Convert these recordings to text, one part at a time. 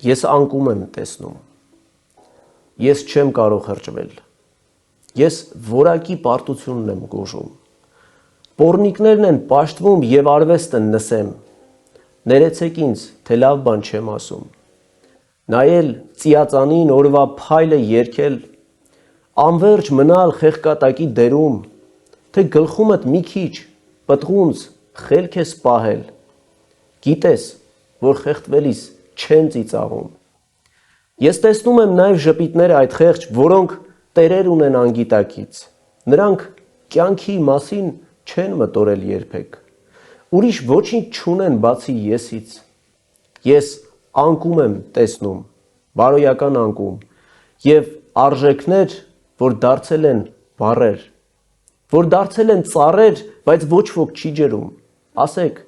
Ես անկում եմ տեսնում, ես չեմ կարող հրճվել, ես որակի պարտությունն եմ գոժում, պոռնիկներն են պաշտվում և արվեստը նսեմ, ներեցեք ինձ, թե լավ բան չեմ ասում, նայել ծիածանին օրվա փայլը երգել, անվերջ մնալ խեղկատակի դերում, թե գլխումդ մի քիչ, պտղունց, խելք ես պահել, գիտես, որ խեղդվելիս չեն ծիծաղում, ես տեսնում եմ նաև ժպիտները այդ խեղճ, որոնք տերեր ունեն անգիտակից, նրանք կյանքի մասին չեն մտորել երբեք, ուրիշ ոչինչ չունեն բացի եսից, ես անկում եմ տեսնում, բարոյական անկում, և արժեքներ, որ դարձել են բառեր, որ դարձել են ծառեր, բայց ոչ ոք չի ջրում, ասեք,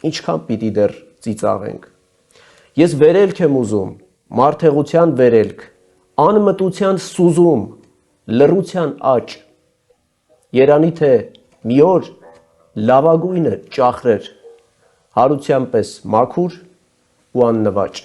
ինչքան պիտի դեռ ծիծաղենք, ես վերելք եմ ուզում, մարդեղության վերելք, անմտության սուզում, լռության աճ, երանի թե մի օր լավագույնը ճախրեր, հարության պես մաքուր ու աննվաճ։